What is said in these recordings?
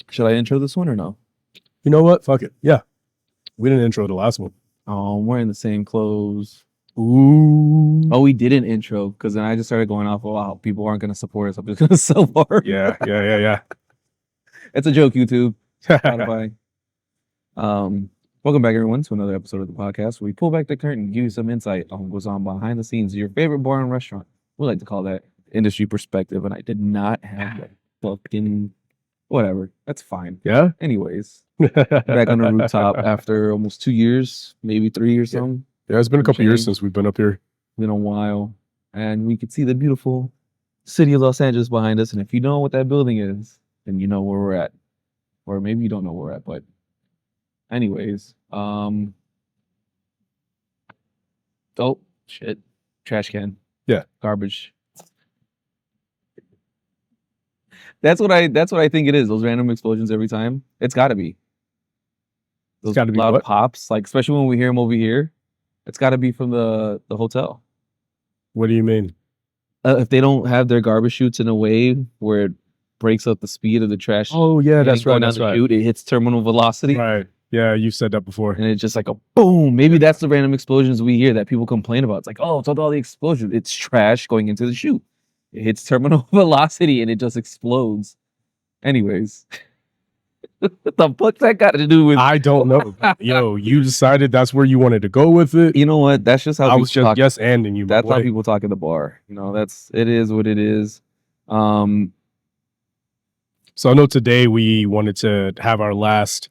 Should I intro this one or no? You know what? Fuck it. Yeah. We didn't intro the last one. Oh, I'm wearing the same clothes. Ooh. Oh, we did an intro because then I just started going off. Oh, wow, people aren't going to support us. I'm just going to sell bar. Yeah. It's a joke, YouTube. Spotify. Welcome back, everyone, to another episode of the podcast where we pull back the curtain and give you some insight on what goes on behind the scenes of your favorite bar and restaurant. We like to call that industry perspective, and I did not have that fucking whatever. That's fine. Yeah. Anyways, back on the rooftop after almost 2 years, maybe 3 years. Something. Yeah, it's been a couple years since we've been up here. Been a while, and we could see the beautiful city of Los Angeles behind us. And if you know what that building is, then you know where we're at, or maybe you don't know where we're at. But anyways, oh shit, trash can. Yeah, garbage. That's what I think it is. Those random explosions every time. It's got to be. Those gotta be loud what? pops, like especially when we hear them over here. It's got to be from the hotel. What do you mean? If they don't have their garbage chutes in a way where it breaks up the speed of the trash. Oh yeah, that's right. Down That's the right. chute, it hits terminal velocity. Right. Yeah, you've said that before. And it's just like a boom. Maybe that's the random explosions we hear that people complain about. It's like, oh, it's all the explosions. It's trash going into the chute. It hits terminal velocity and it just explodes. Anyways. What the fuck that got to do with? I don't know. Yo, you decided that's where you wanted to go with it. You know what? That's just how I was just talk. yes-anding you. That's how people talk at the bar. You know, it is what it is. So I know today we wanted to have our last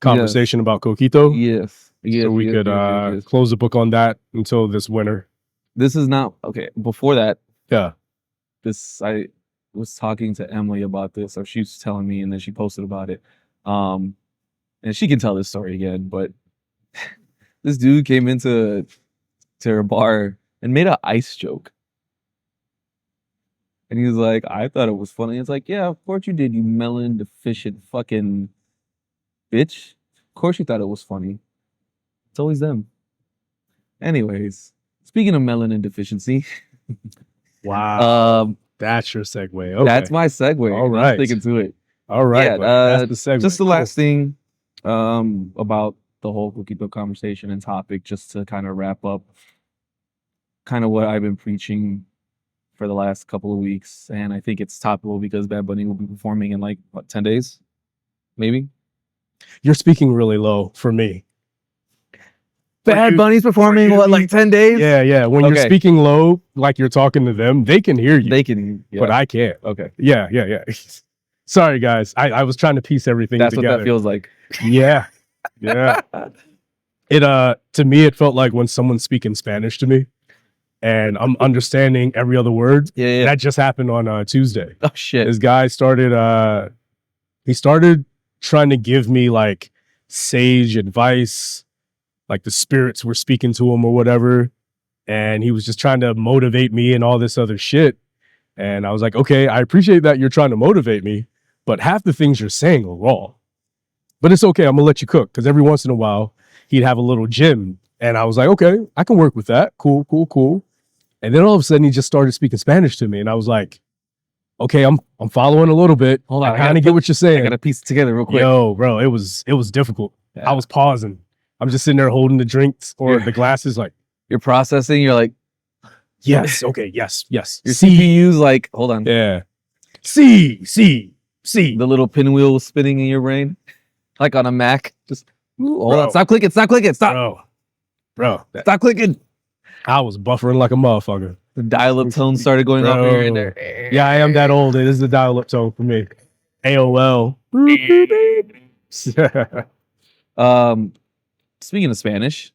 conversation about Coquito. Yes. So we could close the book on that until this winter. This is not okay. Before that, yeah. I was talking to Emily about this, or she was telling me, and then she posted about it. And she can tell this story again, but this dude came into her bar and made an ice joke. And he was like, I thought it was funny. It's like, yeah, of course you did, you melon deficient fucking bitch. Of course you thought it was funny. It's always them. Anyways, speaking of melanin deficiency. Wow. That's your segue. Okay. That's my segue. All right. Sticking to it. All right. Yeah, that's the segue. Just the last thing about the whole Coquito conversation and topic, just to kind of wrap up kind of what I've been preaching for the last couple of weeks. And I think it's topical because Bad Bunny will be performing in like, what, 10 days? Maybe? You're speaking really low for me. Bad Bunny's performing, what, like 10 days? Yeah. When you're speaking low, like you're talking to them, they can hear you. They can, but I can't. Okay. Yeah. Sorry, guys. I was trying to piece everything together. That's what that feels like. Yeah. It to me, it felt like when someone's speaking Spanish to me, and I'm understanding every other word. Yeah. That just happened on Tuesday. Oh shit! This guy started. He started trying to give me like sage advice, like the spirits were speaking to him or whatever, and he was just trying to motivate me and all this other shit. And I was like, okay, I appreciate that you're trying to motivate me, but half the things you're saying are wrong. But it's okay, I'm gonna let you cook. Because every once in a while, he'd have a little gym. And I was like, okay, I can work with that. Cool. And then all of a sudden, he just started speaking Spanish to me. And I was like, okay, I'm following a little bit. Hold on, I kind of get what you're saying. I gotta piece it together real quick. Yo, bro, it was difficult. Yeah. I was pausing. I'm just sitting there holding the drinks or the glasses like. You're processing, you're like. Yes, okay, yes. Your CPU's like, hold on. Yeah. C. The little pinwheel spinning in your brain. Like on a Mac. Just hold on. Stop clicking. Stop. Bro. Stop clicking. I was buffering like a motherfucker. The dial-up tone started going off here and there. Yeah, I am that old. It is the dial-up tone for me. AOL. Speaking of Spanish.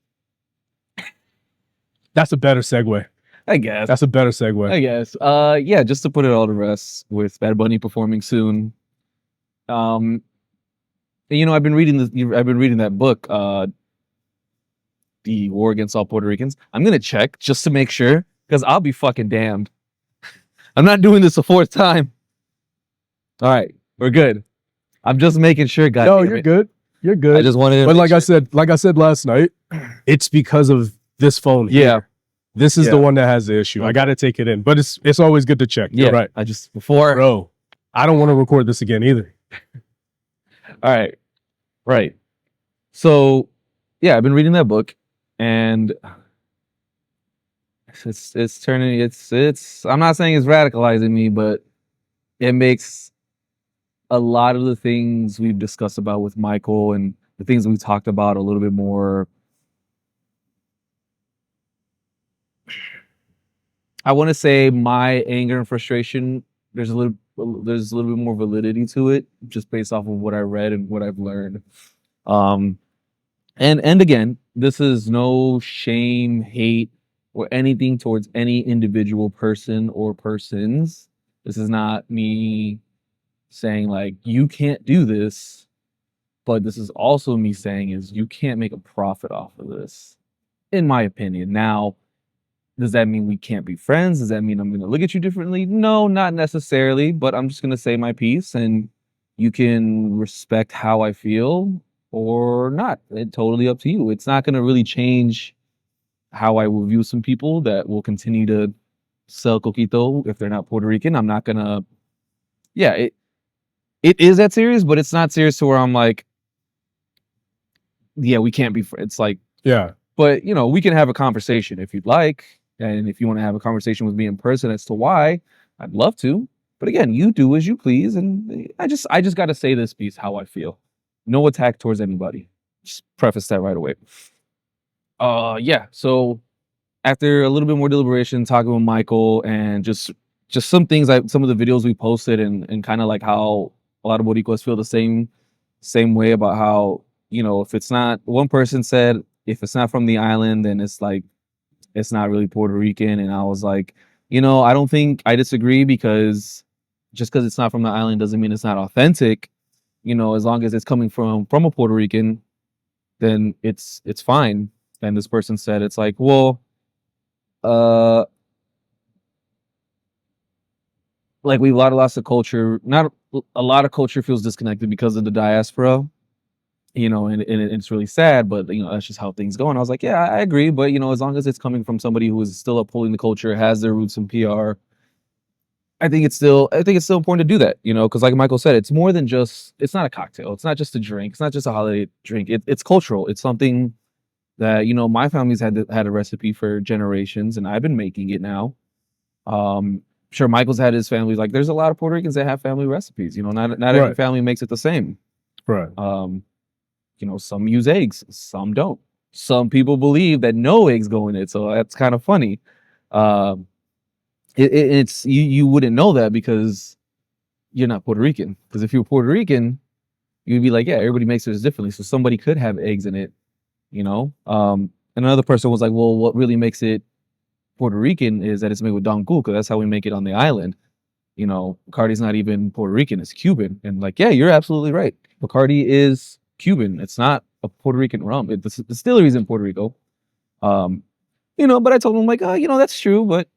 That's a better segue. I guess. That's a better segue. I guess. Yeah, just to put it all to rest with Bad Bunny performing soon. You know, I've been reading that book, The War Against All Puerto Ricans. I'm gonna check just to make sure, because I'll be fucking damned. I'm not doing this a fourth time. All right, we're good. I'm just making sure, guys. No, you're good. You're good. I just wanted to but like I said last night, it's because of this phone here This is Yeah. the one that has the issue. I Okay. got to take it in, but it's always good to check. Yeah, You're right, I just before. bro. I don't want to record this again either. All right, right. So, yeah, I've been reading that book, and it's turning. It's. I'm not saying it's radicalizing me, but it makes a lot of the things we've discussed about with Michael and the things we talked about a little bit more. I want to say my anger and frustration. There's a little bit more validity to it, just based off of what I read and what I've learned. And again, this is no shame, hate, or anything towards any individual person or persons. This is not me saying like you can't do this, but this is also me saying is you can't make a profit off of this, in my opinion. Now, does that mean we can't be friends? Does that mean I'm going to look at you differently? No, not necessarily, but I'm just going to say my piece and you can respect how I feel or not. It's totally up to you. It's not going to really change how I will view some people that will continue to sell coquito if they're not Puerto Rican. I'm not going to, yeah, it is that serious, but it's not serious to where I'm like, yeah, we can't be friends. It's like, Yeah, but you know, we can have a conversation if you'd like. And if you want to have a conversation with me in person as to why, I'd love to. But again, you do as you please. And I just got to say this piece how I feel. No attack towards anybody. Just preface that right away. Yeah. So after a little bit more deliberation, talking with Michael and just some things like some of the videos we posted and kind of like how a lot of Boricuas feel the same way about how, you know, if it's not, one person said, if it's not from the island, then it's like, it's not really Puerto Rican. And I was like, you know, I don't think I disagree because just because it's not from the island doesn't mean it's not authentic. You know, as long as it's coming from a Puerto Rican, then it's fine. And this person said, it's like, well, like we've lost the culture. Not a lot of culture feels disconnected because of the diaspora. You know, and it's really sad, but you know, that's just how things go. And I was like, yeah, I agree, but you know, as long as it's coming from somebody who is still upholding the culture, has their roots in PR, I think it's still important to do that, you know, because like Michael said, it's more than just, it's not a cocktail, it's not just a drink, it's not just a holiday drink, it's cultural, it's something that, you know, my family's had a recipe for generations, and I've been making it now. Sure, Michael's had his family, like there's a lot of Puerto Ricans that have family recipes, you know, not every Right. family makes it the same. right. You know, some use eggs, some don't. Some people believe that no eggs go in it, so that's kind of funny. Um, it's you wouldn't know that because you're not Puerto Rican. Because if you're Puerto Rican, you'd be like, yeah, everybody makes theirs differently. So somebody could have eggs in it, you know. And another person was like, well, what really makes it Puerto Rican is that it's made with Don because that's how we make it on the island. You know, Bacardi's not even Puerto Rican; it's Cuban. And like, yeah, you're absolutely right. Bacardi is Cuban. It's not a Puerto Rican rum. The distillery's in Puerto Rico. You know, but I told him like, you know, that's true, but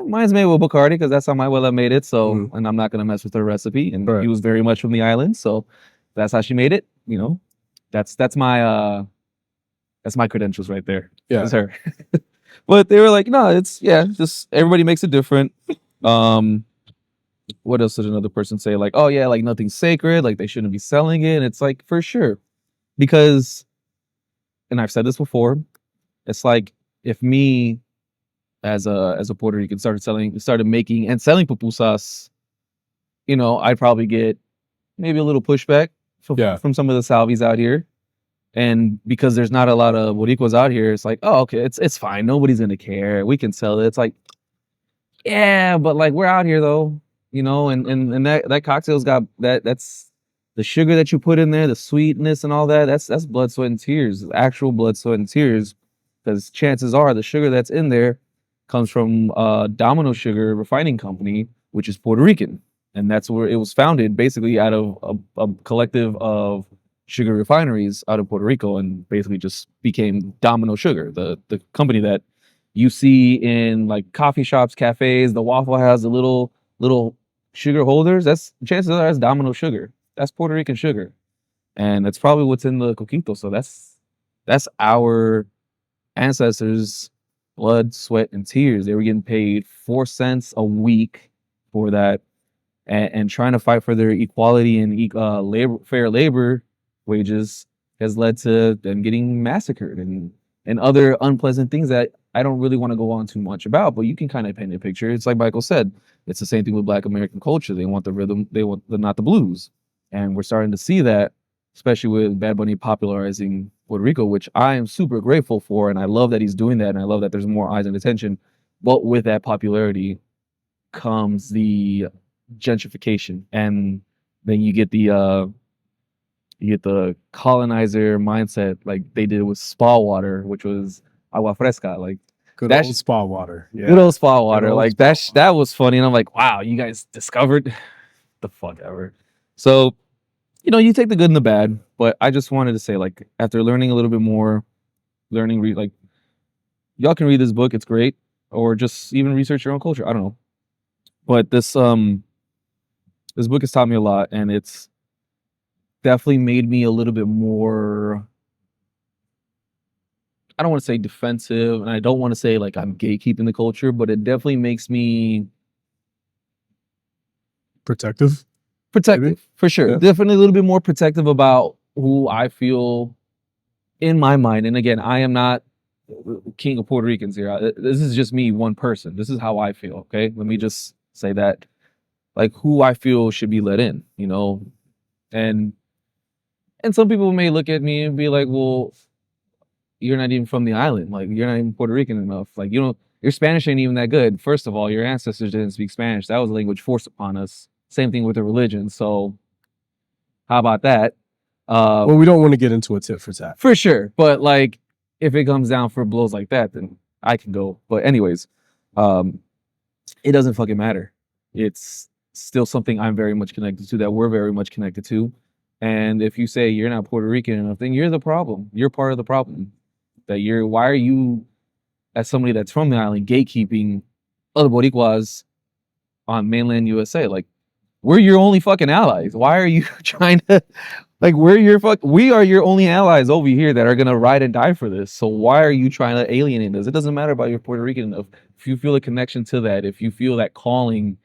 mine's made with Bacardi because that's how my abuela made it. So, and I'm not gonna mess with her recipe. And Right. he was very much from the island, so that's how she made it. You know, that's my credentials right there. Yeah. That's her. But they were like, no, it's just everybody makes it different. What else did another person say? Like, oh yeah, like nothing's sacred, like they shouldn't be selling it. And it's like, for sure. Because, and I've said this before, it's like if me as a Puerto Rican started making and selling pupusas, you know, I'd probably get maybe a little pushback Yeah. from some of the Salvies out here. And because there's not a lot of Boricuas out here, it's like, oh, okay, it's fine. Nobody's gonna care. We can sell it. It's like, yeah, but like we're out here though, you know, and that cocktail's got that's the sugar that you put in there, the sweetness and all that. That's blood, sweat, and tears, actual blood, sweat, and tears. Because chances are the sugar that's in there comes from Domino Sugar Refining Company, which is Puerto Rican, and that's where it was founded, basically out of a collective of sugar refineries out of Puerto Rico, and basically just became Domino Sugar, the company that you see in like coffee shops, cafes. The Waffle has the little sugar holders. That's chances are that's Domino Sugar. That's Puerto Rican sugar, and that's probably what's in the coquito. So that's our ancestors blood, sweat, and tears. They were getting paid 4 cents a week for that, and trying to fight for their equality and fair labor wages has led to them getting massacred and other unpleasant things that I don't really want to go on too much about. But you can kind of paint a picture. It's like Michael said. It's the same thing with Black American culture. They want the rhythm. They want not the blues, and we're starting to see that, especially with Bad Bunny popularizing Puerto Rico, which I am super grateful for, and I love that he's doing that, and I love that there's more eyes and attention. But with that popularity comes the gentrification, and then you get the colonizer mindset, like they did with spa water, which was agua fresca, like Good that's old spa water. Yeah. good old spa water. old Like spa that was funny, and I'm like, wow, you guys discovered the fuck ever. So, you take the good and the bad, but I just wanted to say, like, after learning a little bit more, like, y'all can read this book, it's great, or just even research your own culture. I don't know, but this book has taught me a lot, and it's definitely made me a little bit more. I don't want to say defensive, and I don't want to say like I'm gatekeeping the culture, but it definitely makes me Protective. protective for sure. Yeah. Definitely a little bit more protective about who I feel in my mind. And again, I am not king of Puerto Ricans here. This is just me, one person. This is how I feel. Okay, let me just say that, like, who I feel should be let in. And some people may look at me and be like, well, you're not even from the island. Like, you're not even Puerto Rican enough. Like, your Spanish ain't even that good. First of all, your ancestors didn't speak Spanish. That was a language forced upon us. Same thing with the religion. So how about that? Well, we don't want to get into a tit for tat. For sure. But like, if it comes down for blows like that, then I can go. But anyways, it doesn't fucking matter. It's still something I'm very much connected to, that we're very much connected to. And if you say you're not Puerto Rican enough, then you're the problem. You're part of the problem. Why are you, as somebody that's from the island, gatekeeping other Boricuas on mainland USA? Like, we're your only fucking allies. Why are you trying to, like, we are your only allies over here that are gonna ride and die for this. So why are you trying to alienate us? It doesn't matter about your Puerto Rican enough. If you feel a connection to that, if you feel that calling,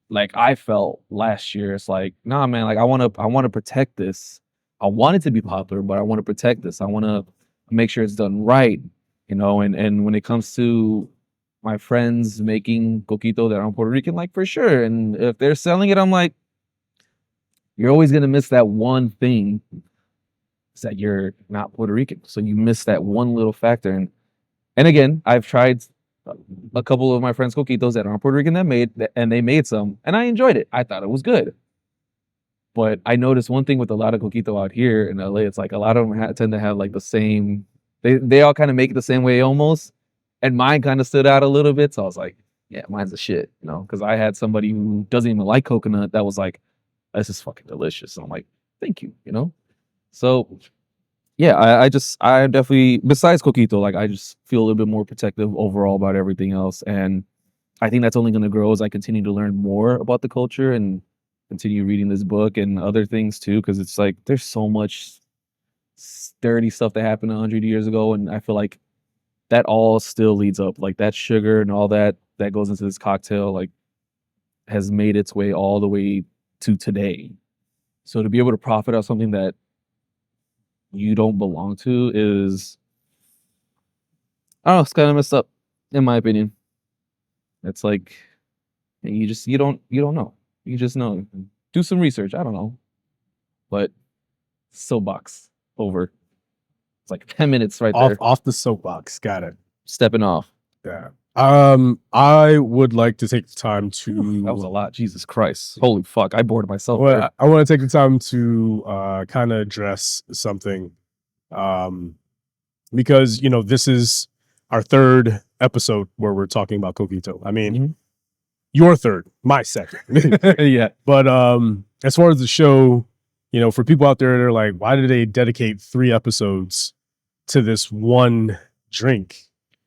like I felt last year, it's like, nah, man, like I wanna protect this. I want it to be popular, but I want to protect this. I want to make sure it's done right, and when it comes to my friends making coquito that are Puerto Rican, like, for sure. And if they're selling it, I'm like, you're always gonna miss that one thing, is that you're not Puerto Rican. So you miss that one little factor. And again, I've tried a couple of my friends' coquitos that aren't Puerto Rican and they made some, and I enjoyed it. I thought it was good. But I noticed one thing with a lot of coquito out here in LA. It's like a lot of them tend to have like the same. They all kind of make it the same way almost, and mine kind of stood out a little bit. So I was like, yeah, mine's the shit, because I had somebody who doesn't even like coconut that was like, this is fucking delicious. And I'm like, thank you, So yeah, I definitely, besides coquito, like, I just feel a little bit more protective overall about everything else, and I think that's only going to grow as I continue to learn more about the culture and continue reading this book and other things too, because it's like there's so much dirty stuff that happened 100 years ago, and I feel like that all still leads up, like that sugar and all that goes into this cocktail, like, has made its way all the way to today. So to be able to profit off something that you don't belong to is, I don't know, it's kind of messed up, in my opinion. It's like, you don't know. You just know. Do some research. I don't know. But soapbox over. It's like 10 minutes right there. Off the soapbox. Got it. Stepping off. Yeah. I would like to take the time to. That was a lot. Jesus Christ. Holy fuck. I bored myself. Well, I want to take the time to kind of address something. Because, this is our third episode where we're talking about coquito. I mean, your third, my second. Yeah. But as far as the show, for people out there that are like, why did they dedicate 3 episodes to this one drink?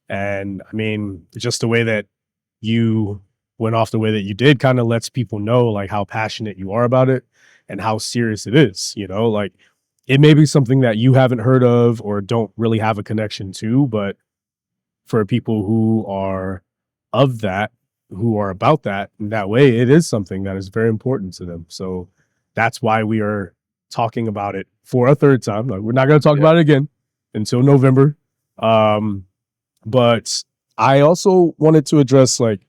And I mean, just the way that you went off the way that you did kind of lets people know like how passionate you are about it and how serious it is. Like, it may be something that you haven't heard of or don't really have a connection to, but for people who are of that, who are about that in that way, it is something that is very important to them. So that's why we are talking about it for a third time. Like, we're not going to talk about it again until November. But I also wanted to address like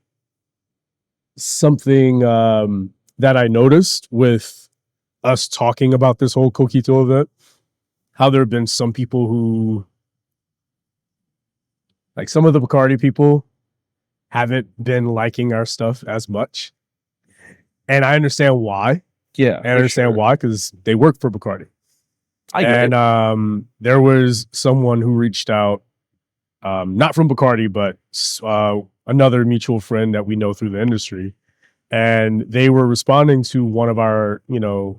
something that I noticed with us talking about this whole Coquito event, how there have been some people who, like some of the Bacardi people, haven't been liking our stuff as much. And I understand why. Yeah. I understand why, because they work for Bacardi. I get And there was someone who reached out, not from Bacardi, but another mutual friend that we know through the industry. And they were responding to one of our,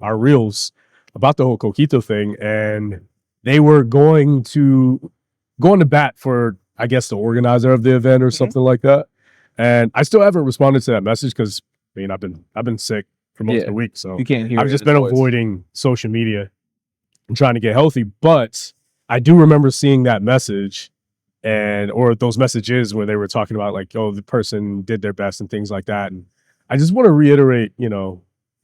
our reels about the whole Coquito thing. And they were going to bat for, I guess, the organizer of the event or something like that. And I still haven't responded to that message because, I mean, I've been sick for most of the week. So You can't hear I've it just in been his voice. avoiding social media and trying to get healthy. But I do remember seeing that message or those messages where they were talking about like, oh, the person did their best and things like that. And I just want to reiterate,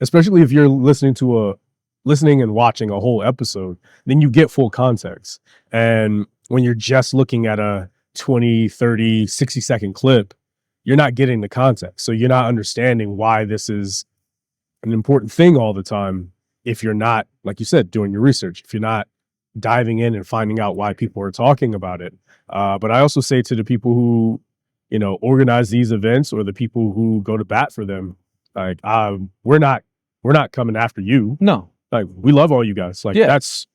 especially if you're listening and watching a whole episode, then you get full context. And when you're just looking at a 20, 30, 60-second clip, you're not getting the context. So you're not understanding why this is an important thing all the time if you're not, like you said, doing your research, if you're not diving in and finding out why people are talking about it. But I also say to the people who, organize these events or the people who go to bat for them, like, we're not coming after you. No. Like, we love all you guys. Like, Yeah. this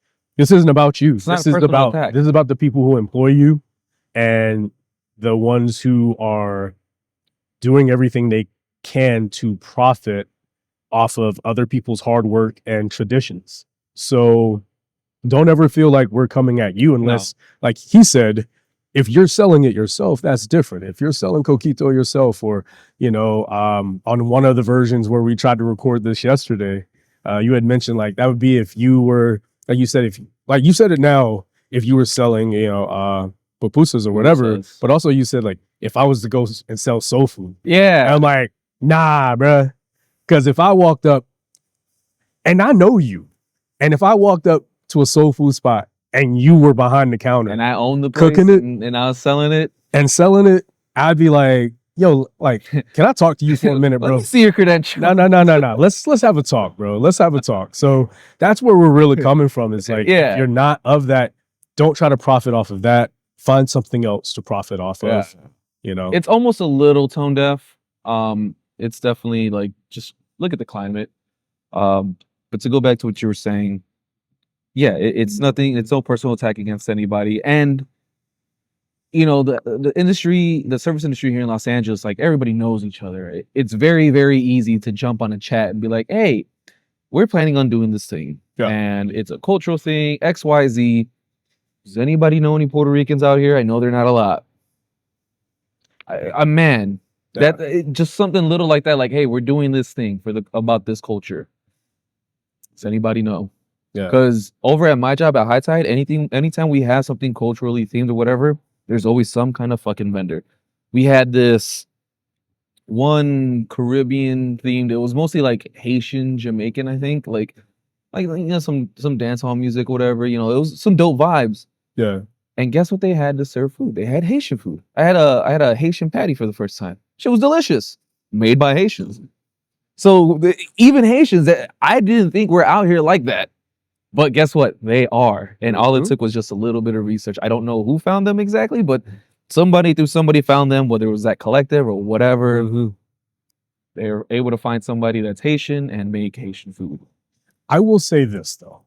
isn't about you. It's not This a is personal attack. this is about the people who employ you and the ones who are doing everything they can to profit off of other people's hard work and traditions. So don't ever feel like we're coming at you unless, like he said, if you're selling it yourself, that's different. If you're selling Coquito yourself, or, on one of the versions where we tried to record this yesterday, you had mentioned like that would be if you were, like you said, it now, if you were selling, pupusas or whatever, Pupusas. but also you said like, if I was to go and sell soul food, Yeah. and I'm like, nah, bruh. Because if I walked up, and I know you, and if I walked up to a soul food spot and you were behind the counter And I own the place Cooking it. and I was selling it. and selling it, I'd be like, yo, like, can I talk to you for a minute, Let bro? me see your credentials. No. Let's have a talk, bro. Let's have a talk. So that's where we're really coming from. It's like, Yeah. if you're not of that, don't try to profit off of that. Find something else to profit off Yeah. of. It's almost a little tone deaf. It's definitely like, just look at the climate. But to go back to what you were saying, yeah, it's nothing. It's no personal attack against anybody. And the industry, the service industry here in Los Angeles, like everybody knows each other. It's very, very easy to jump on a chat and be like, hey, we're planning on doing this thing. Yeah. And it's a cultural thing, XYZ. Does anybody know any Puerto Ricans out here? I know they're not a lot. Man, Yeah. just something little like that, like, hey, we're doing this thing about this culture. Does anybody know? Yeah. Because over at my job at High Tide, anytime we have something culturally themed or whatever, there's always some kind of fucking vendor. We had this one Caribbean themed. It was mostly like Haitian, Jamaican, I think. Like some dance hall music, whatever. It was some dope vibes. Yeah. And guess what they had to serve food? They had Haitian food. I had a Haitian patty for the first time. Shit was delicious, made by Haitians. So even Haitians that I didn't think were out here like that. But guess what? They are. And all it took was just a little bit of research. I don't know who found them exactly, but somebody found them, whether it was that collective or whatever. Mm-hmm. They were able to find somebody that's Haitian and make Haitian food. I will say this, though.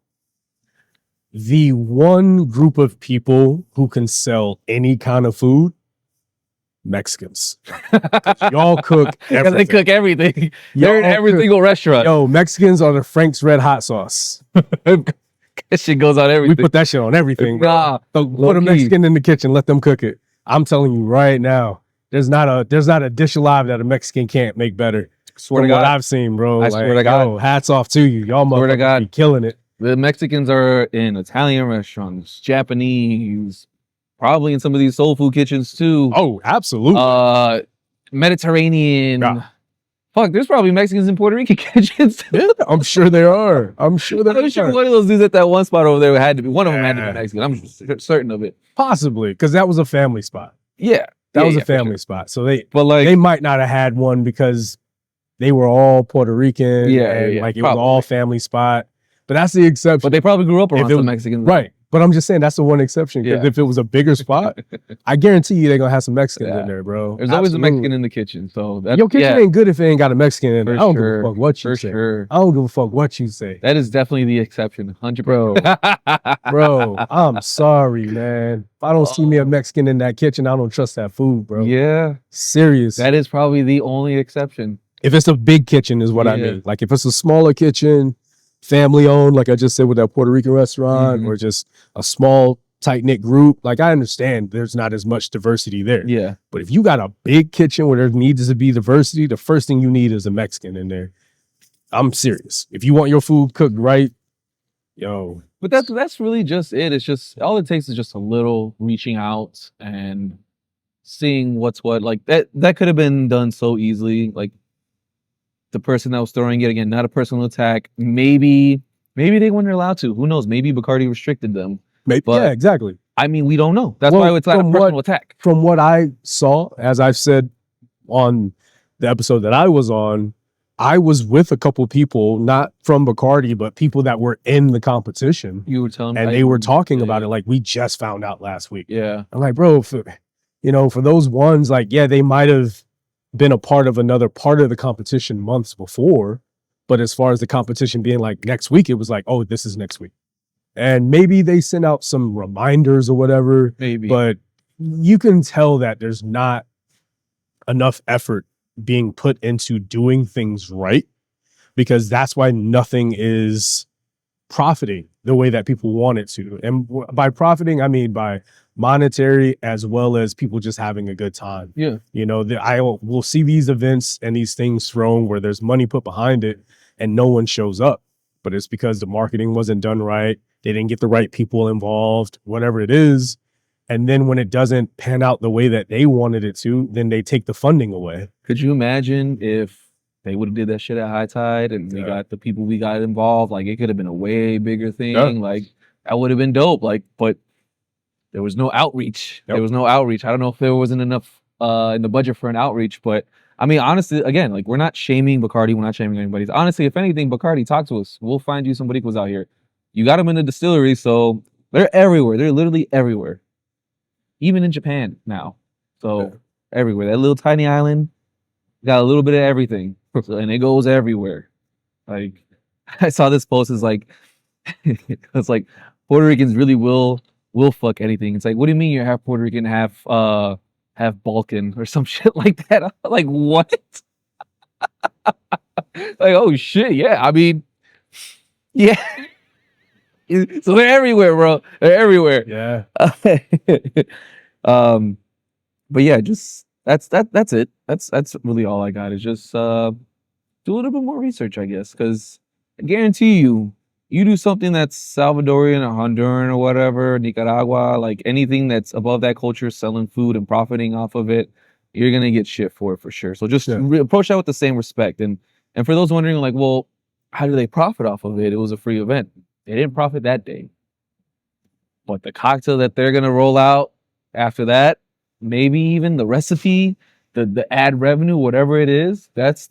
The one group of people who can sell any kind of food, Mexicans. Y'all cook Because everything. they cook everything. They're in Y'all every cook- single restaurant. Yo, Mexicans are the Frank's Red Hot Sauce. That shit goes on We everything. put that shit on everything. bro. Nah. So put a low-key. Mexican in the kitchen, let them cook it. I'm telling you right now, there's not a dish alive that a Mexican can't make better. Swear From to what God. I've seen, bro. I swear to God. Yo, hats off to you. Y'all Swear to motherfuckers God. be killing it. The Mexicans are in Italian restaurants, Japanese, probably in some of these soul food kitchens too. Oh, absolutely. Mediterranean. Yeah. Fuck, there's probably Mexicans in Puerto Rican kitchens. Yeah, I'm sure there are. I'm sure there I'm are. sure one of those dudes at that one spot over there had to be. One of them had to Yeah. be Mexican. I'm certain of it. Possibly, because that was a family spot. Yeah, That was yeah, a for family sure. spot. So they But like, they might not have had one because they were all Puerto Rican. Yeah, and yeah, like it was probably. all family spot. But that's the exception. but they probably grew up If around it some was- Mexicans, Right. But I'm just saying that's the one exception. Because Yeah. if it was a bigger spot, I guarantee you they're gonna have some Mexicans Yeah. in there, bro. There's always a Absolutely. Mexican in the kitchen, so that Your kitchen ain't good if it ain't got a Mexican in for it. I don't sure. give a fuck what you For say. sure. I don't give a fuck what you say. That is definitely the exception, 100%. Bro, bro, I'm sorry, man. If I don't see me a Mexican in that kitchen, I don't trust that food, bro. Yeah, Serious. that is probably the only exception. If it's a big kitchen, is what I Yeah. mean. Like if it's a smaller kitchen, family owned, like I just said with that Puerto Rican restaurant, Mhm. or just a small, tight knit group, like I understand there's not as much diversity there. Yeah, But if you got a big kitchen where there needs to be diversity, the first thing you need is a Mexican in there. I'm serious. If you want your food cooked right, yo, but that's really just it. It's just all it takes is just a little reaching out and seeing what's what. Like that could have been done so easily. Like the person that was throwing it, again, not a personal attack. Maybe they weren't allowed to. Who knows? Maybe Bacardi restricted them. maybe, But- yeah, exactly. I mean, we don't know. That's Well, why it's not a from personal attack. From what I saw, as I've said on the episode that I was on, I was with a couple people, not from Bacardi, but people that were in the competition. You were telling me, And they were talking yeah, about it like we just found out last week. Yeah, I'm like, bro, for those ones, like, yeah, they might have been a part of another part of the competition months before. But as far as the competition being like next week, it was like, oh, this is next week. And maybe they sent out some reminders or whatever, maybe. but you can tell that there's not enough effort being put into doing things right, because that's why nothing is profiting the way that people want it to. And by profiting, I mean by monetary as well as people just having a good time. Yeah. You know, we'll see these events and these things thrown where there's money put behind it and no one shows up, but it's because the marketing wasn't done right. They didn't get the right people involved, whatever it is. And then when it doesn't pan out the way that they wanted it to, then they take the funding away. Could you imagine if they would have did that shit at High Tide and we Yeah. got the people we got involved? Like it could have been a way bigger thing. Yeah. Like that would have been dope. Like, but there was no outreach. Yep. There was no outreach. I don't know if there wasn't enough in the budget for an outreach, but I mean, honestly, again, like we're not shaming Bacardi. We're not shaming anybody. Honestly, if anything, Bacardi, talk to us. We'll find you some Boricuas out here. You got them in the distillery, so they're everywhere. They're literally everywhere. Even in Japan now. So Yeah. everywhere. That little tiny island got a little bit of everything. And it goes everywhere. Like I saw this post is like it's like Puerto Ricans really will fuck anything. It's like, what do you mean you're half Puerto Rican, half Balkan or some shit like that? I'm like, what? Like, oh shit, yeah. I mean, yeah. So they're everywhere, bro. They're everywhere. Yeah. But yeah, just that's it. That's really all I got. Is just do a little bit more research, I guess, because I guarantee you do something that's Salvadorian or Honduran or whatever, Nicaragua, like anything that's above that culture, selling food and profiting off of it, you're gonna get shit for it for sure. So just Yeah. approach that with the same respect. And for those wondering, like, well, how do they profit off of it? It was a free event. They didn't profit that day. But the cocktail that they're gonna roll out after that, maybe even the recipe, the ad revenue, whatever it is, there's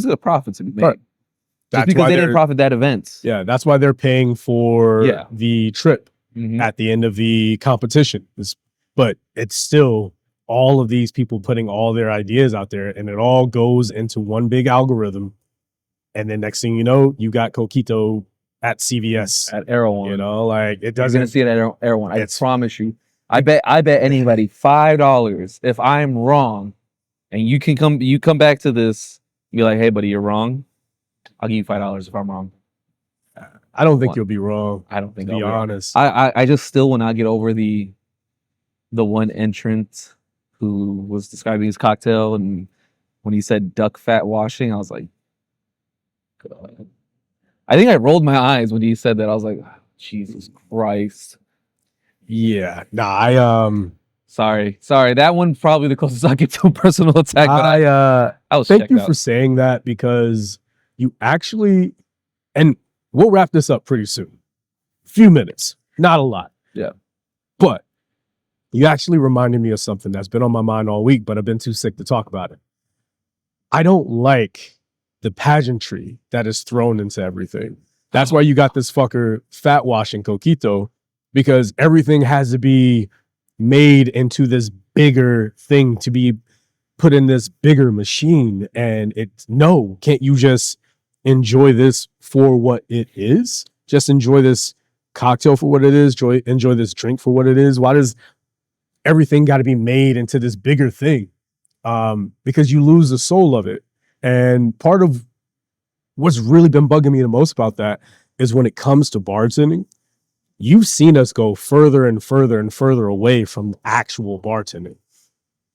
a profit to be made. Right. Just That's because why they didn't they're- profit that event. Yeah, that's why they're paying for Yeah. the trip Mhm. at the end of the competition. But it's still all of these people putting all their ideas out there, and it all goes into one big algorithm. And then next thing you know, you got Coquito at CVS. At Erewhon. You know, like it You're gonna doesn't. see it at Erewhon. I It's- promise you. I bet anybody $5 if I'm wrong, and you come back to this, be like, hey buddy, you're wrong. I'll give you $5 if I'm wrong. I don't think What? you'll be wrong. I don't To think be I'll be wrong. honest, I just still will not get over the one entrant who was describing his cocktail, and when he said duck fat washing, I was like, God. I think I rolled my eyes when he said that. I was like, Jesus Christ. Yeah. Nah, Sorry. That one probably the closest I get to a personal attack. But I was thank checked you out. for saying that, because you actually, and we'll wrap this up pretty soon. Few minutes, not a lot. Yeah. But you actually reminded me of something that's been on my mind all week, but I've been too sick to talk about it. I don't like the pageantry that is thrown into everything. That's why you got this fucker fat washing Coquito, because everything has to be made into this bigger thing, to be put in this bigger machine. And it's no, can't you just enjoy this for what it is? Just enjoy this cocktail for what it is. Enjoy this drink for what it is. Why does everything got to be made into this bigger thing? Because you lose the soul of it. And part of what's really been bugging me the most about that is when it comes to bartending, you've seen us go further and further and further away from actual bartending.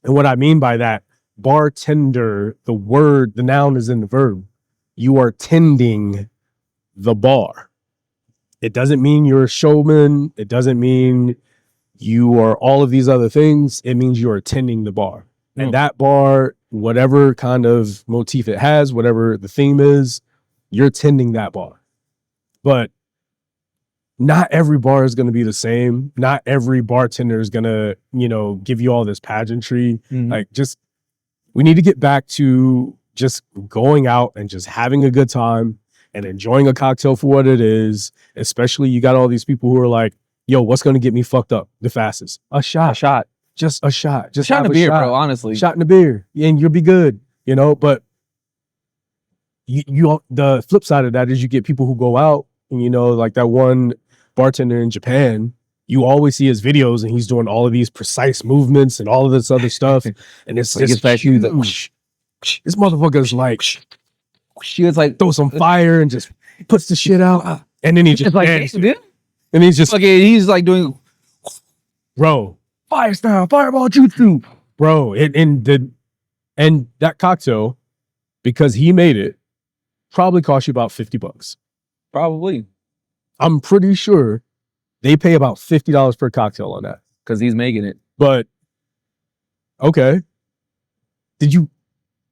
And what I mean by that, bartender, the noun is in the verb. You are tending the bar. It doesn't mean you're a showman. It doesn't mean you are all of these other things. It means you are tending the bar. And that bar, whatever kind of motif it has, whatever the theme is, you're tending that bar. But not every bar is going to be the same. Not every bartender is going to, give you all this pageantry. Mhm. We need to get back to just going out and just having a good time and enjoying a cocktail for what it is. Especially you got all these people who are like, yo, what's going to get me fucked up the fastest? A shot. Just a shot. Just Shot in have a beer, bro. Honestly, shot in a beer, and you'll be good, But you the flip side of that is you get people who go out and like that one bartender in Japan. You always see his videos, and he's doing all of these precise movements and all of this other stuff, and it's When he just gets back, he's like, huge. This motherfucker's like she was like, throw some fire and just puts the shit out, and then he just it's like, dances. dude. And he's just Okay, he's like doing bro, fire style, fireball jutsu, bro. And that cocktail, because he made it, probably cost you about $50. probably I'm pretty sure they pay about $50 per cocktail on that. because he's making it. But okay,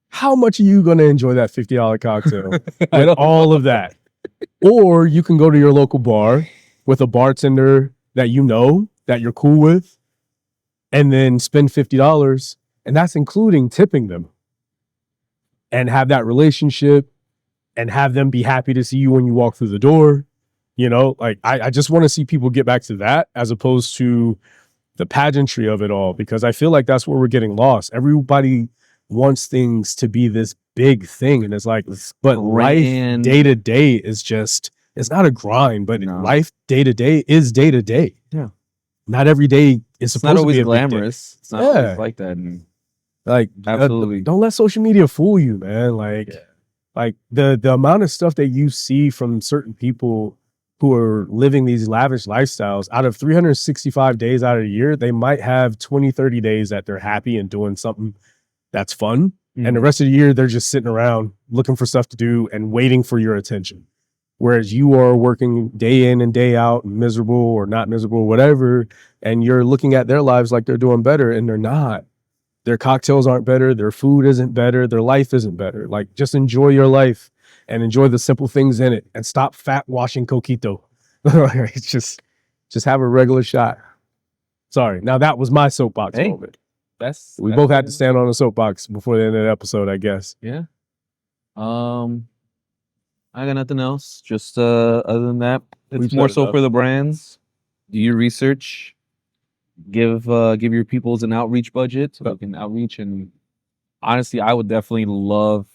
how much are you going to enjoy that $50 cocktail with all of that? Or you can go to your local bar with a bartender that that you're cool with, and then spend $50, and that's including tipping them, and have that relationship and have them be happy to see you when you walk through the door. I just want to see people get back to that as opposed to the pageantry of it all, because I feel like that's where we're getting lost. Everybody wants things to be this big thing, and it's like, but life day to day is just, it's not a grind, but life day to day is day to day. Yeah. Not every day is supposed to be glamorous. It's not always like that. And absolutely. Don't let social media fool you, man. Like the amount of stuff that you see from certain people who are living these lavish lifestyles, out of 365 days out of the year, they might have 20, 30 days that they're happy and doing something that's fun. And the rest of the year, they're just sitting around looking for stuff to do and waiting for your attention. Whereas you are working day in and day out, miserable or not miserable, whatever, and you're looking at their lives like they're doing better, and they're not. Their cocktails aren't better. Their food isn't better. Their life isn't better. Like, just enjoy your life and enjoy the simple things in it, and stop fat washing Coquito. It's just have a regular shot. Sorry. Now that was my soapbox moment. We both had to stand on a soapbox before the end of the episode, I guess. Yeah. I got nothing else. Just other than that, it's more so for the brands. Do your research. Give your peoples an outreach budget so they can outreach. And honestly, I would definitely love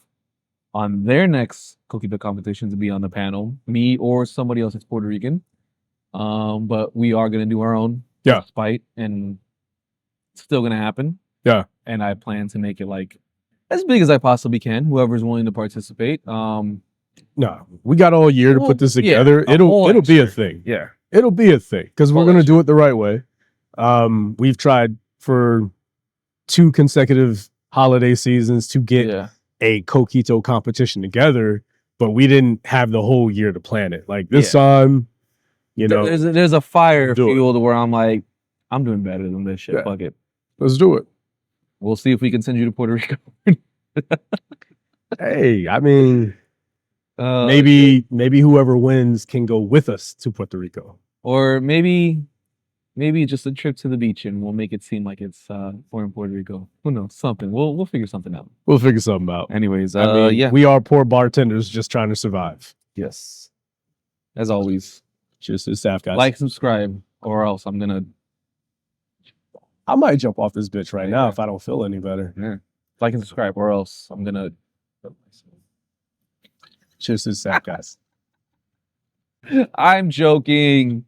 on their next Coquito competition to be on the panel, me or somebody else that's Puerto Rican. But we are gonna do our own spite, and it's still gonna happen. Yeah. And I plan to make it like as big as I possibly can. Whoever's willing to participate. No, we got all year to put this together. Yeah, it'll be a thing. Yeah, it'll be a thing because we're gonna do it the right way. We've tried for 2 consecutive holiday seasons to get a Coquito competition together, but we didn't have the whole year to plan it. Like this time, there's a fire fueled where I'm like, I'm doing better than this shit. Yeah. Fuck it. Let's do it. We'll see if we can send you to Puerto Rico. Hey, I mean, Uh, maybe whoever wins can go with us to Puerto Rico. or maybe just a trip to the beach, and we'll make it seem like it's we're in Puerto Rico. Who knows? Something. We'll figure something out. We'll figure something out. Anyways, I mean, yeah. we are poor bartenders just trying to survive. Yes. As always, Cheers to the staff, guys. like, subscribe, or else I'm gonna I might jump off this bitch right now Yeah. if I don't feel any better. like and subscribe, or else I'm gonna. Cheers to the staff, guys. I'm joking.